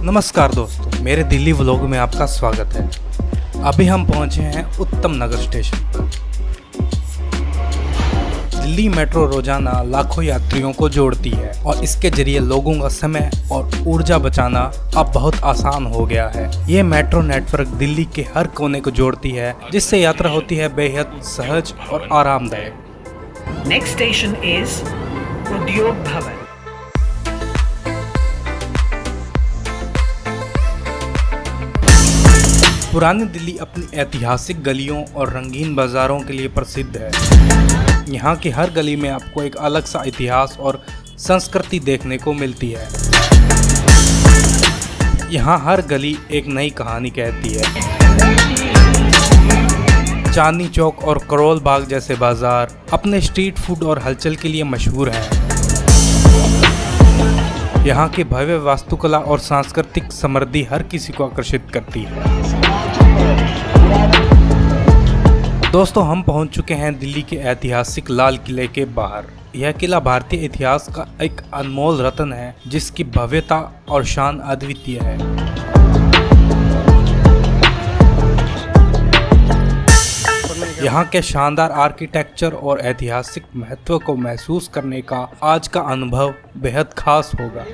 नमस्कार दोस्तों, मेरे दिल्ली व्लॉग में आपका स्वागत है। अभी हम पहुंचे हैं उत्तम नगर स्टेशन पर। दिल्ली मेट्रो रोजाना लाखों यात्रियों को जोड़ती है और इसके जरिए लोगों का समय और ऊर्जा बचाना अब बहुत आसान हो गया है। ये मेट्रो नेटवर्क दिल्ली के हर कोने को जोड़ती है, जिससे यात्रा होती है बेहद सहज और आरामदायक। नेक्स्ट स्टेशन इज उद्योग भवन। पुरानी दिल्ली अपनी ऐतिहासिक गलियों और रंगीन बाजारों के लिए प्रसिद्ध है। यहाँ की हर गली में आपको एक अलग सा इतिहास और संस्कृति देखने को मिलती है। यहाँ हर गली एक नई कहानी कहती है। चांदनी चौक और करोल बाग जैसे बाजार अपने स्ट्रीट फूड और हलचल के लिए मशहूर हैं। यहाँ की भव्य वास्तुकला और सांस्कृतिक समृद्धि हर किसी को आकर्षित करती है। दोस्तों, हम पहुंच चुके हैं दिल्ली के ऐतिहासिक लाल किले के बाहर। यह किला भारतीय इतिहास का एक अनमोल रत्न है, जिसकी भव्यता और शान अद्वितीय है। यहाँ के शानदार आर्किटेक्चर और ऐतिहासिक महत्व को महसूस करने का आज का अनुभव बेहद खास होगा।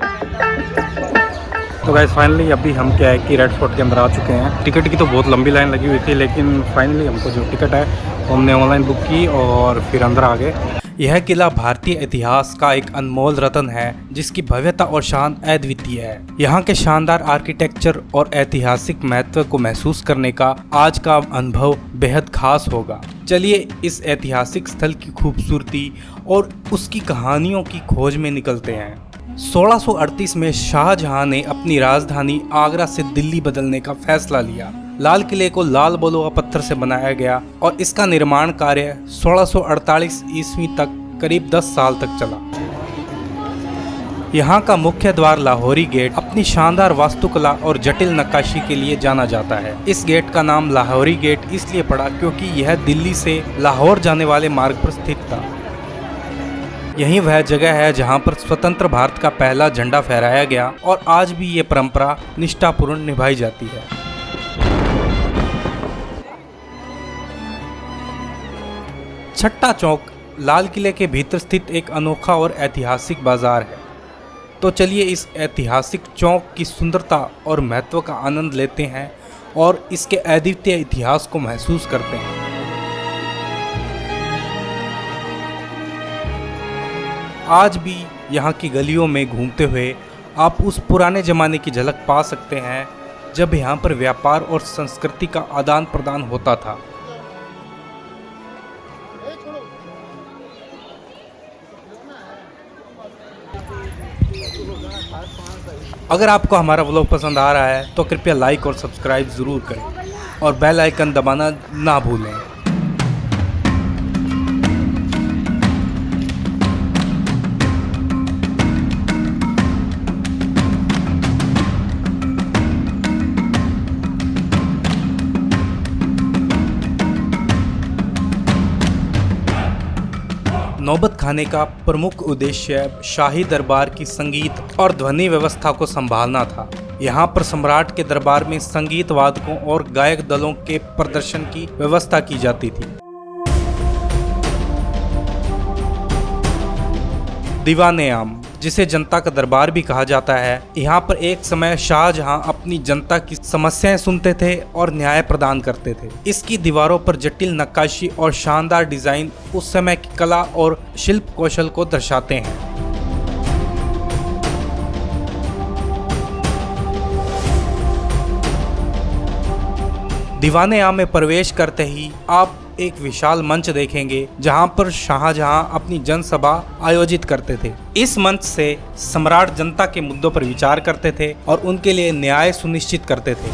तो गाइस, फाइनली अभी हम क्या है कि रेड फोर्ट के अंदर आ चुके हैं। टिकट की तो बहुत लंबी लाइन लगी हुई थी, लेकिन फाइनली हमको जो टिकट है वो हमने ऑनलाइन बुक की और फिर अंदर आ गए। यह किला भारतीय इतिहास का एक अनमोल रत्न है, जिसकी भव्यता और शान अद्वितीय है। यहाँ के शानदार आर्किटेक्चर और ऐतिहासिक महत्व को महसूस करने का आज का अनुभव बेहद खास होगा। चलिए इस ऐतिहासिक स्थल की खूबसूरती और उसकी कहानियों की खोज में निकलते हैं। 1638 में शाहजहां ने अपनी राजधानी आगरा से दिल्ली बदलने का फैसला लिया। लाल किले को लाल बलुआ पत्थर से बनाया गया और इसका निर्माण कार्य 1648 ईस्वी तक करीब 10 साल तक चला। यहाँ का मुख्य द्वार लाहौरी गेट अपनी शानदार वास्तुकला और जटिल नक्काशी के लिए जाना जाता है। इस गेट का नाम लाहौरी गेट इसलिए पड़ा क्योंकि यह दिल्ली से लाहौर जाने वाले मार्ग पर स्थित था। यही वह जगह है जहां पर स्वतंत्र भारत का पहला झंडा फहराया गया और आज भी ये परंपरा निष्ठापूर्ण निभाई जाती है। छट्टा चौक लाल किले के भीतर स्थित एक अनोखा और ऐतिहासिक बाजार है। तो चलिए इस ऐतिहासिक चौक की सुंदरता और महत्व का आनंद लेते हैं और इसके अद्वितीय इतिहास को महसूस करते हैं। आज भी यहाँ की गलियों में घूमते हुए आप उस पुराने ज़माने की झलक पा सकते हैं, जब यहाँ पर व्यापार और संस्कृति का आदान प्रदान होता था। अगर आपको हमारा व्लॉग पसंद आ रहा है तो कृपया लाइक और सब्सक्राइब ज़रूर करें और बेल आइकन दबाना ना भूलें। नौबत खाने का प्रमुख उद्देश्य शाही दरबार की संगीत और ध्वनि व्यवस्था को संभालना था। यहाँ पर सम्राट के दरबार में संगीत वादकों और गायक दलों के प्रदर्शन की व्यवस्था की जाती थी। दीवाने आम, जिसे जनता का दरबार भी कहा जाता है, यहाँ पर एक समय शाहजहां अपनी जनता की समस्याएं सुनते थे और न्याय प्रदान करते थे। इसकी दीवारों पर जटिल नक्काशी और शानदार डिजाइन उस समय की कला और शिल्प कौशल को दर्शाते हैं। दीवाने आम में प्रवेश करते ही आप एक विशाल मंच देखेंगे, जहां पर शाहजहां अपनी जनसभा आयोजित करते थे। इस मंच से सम्राट जनता के मुद्दों पर विचार करते थे और उनके लिए न्याय सुनिश्चित करते थे।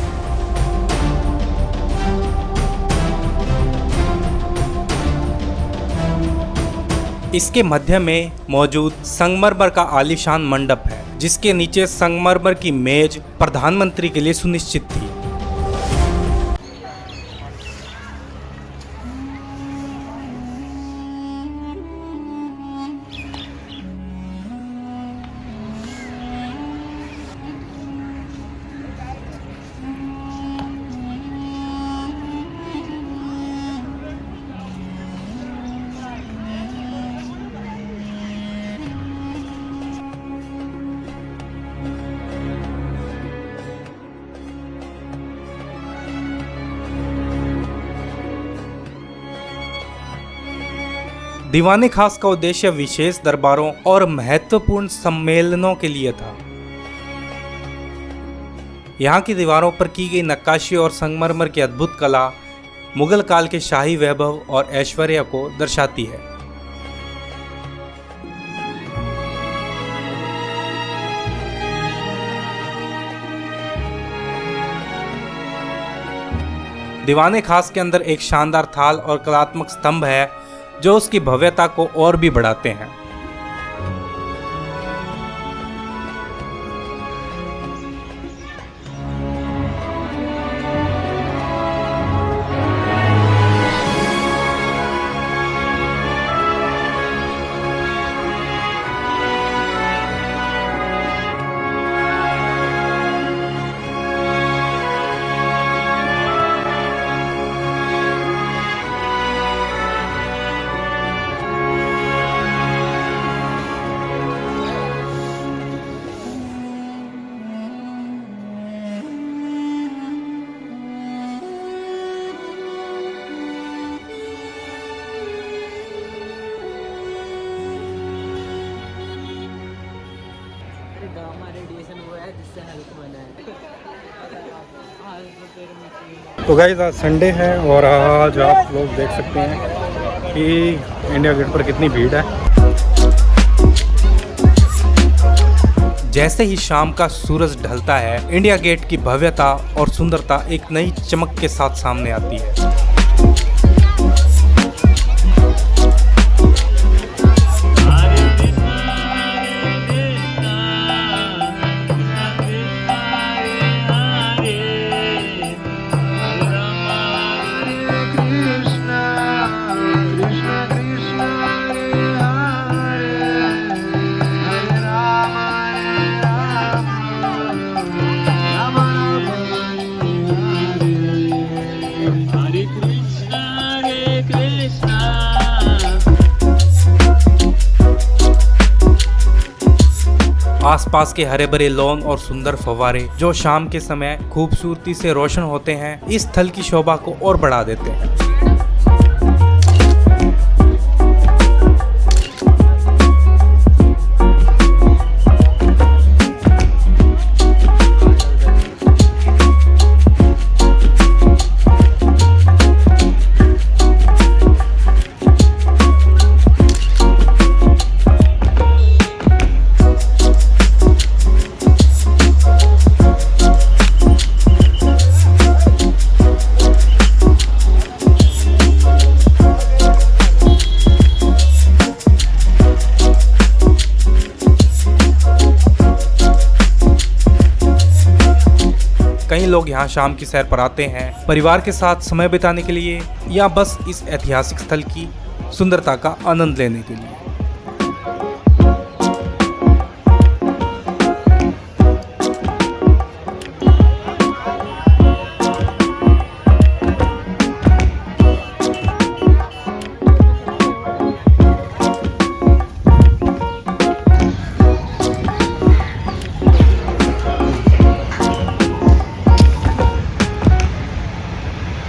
इसके मध्य में मौजूद संगमरमर का आलीशान मंडप है, जिसके नीचे संगमरमर की मेज प्रधानमंत्री के लिए सुनिश्चित थी। दीवाने खास का उद्देश्य विशेष दरबारों और महत्वपूर्ण सम्मेलनों के लिए था। यहाँ की दीवारों पर की गई नक्काशी और संगमरमर की अद्भुत कला मुगल काल के शाही वैभव और ऐश्वर्य को दर्शाती है। दीवाने खास के अंदर एक शानदार थाल और कलात्मक स्तंभ है जो उसकी भव्यता को और भी बढ़ाते हैं। तो गाइस आज संडे है और आज आप लोग देख सकते हैं कि इंडिया गेट पर कितनी भीड़ है। जैसे ही शाम का सूरज ढलता है, इंडिया गेट की भव्यता और सुंदरता एक नई चमक के साथ सामने आती है। आसपास के हरे भरे लॉन और सुंदर फव्वारे जो शाम के समय खूबसूरती से रोशन होते हैं, इस स्थल की शोभा को और बढ़ा देते हैं। कई लोग यहाँ शाम की सैर पर आते हैं परिवार के साथ समय बिताने के लिए या बस इस ऐतिहासिक स्थल की सुंदरता का आनंद लेने के लिए।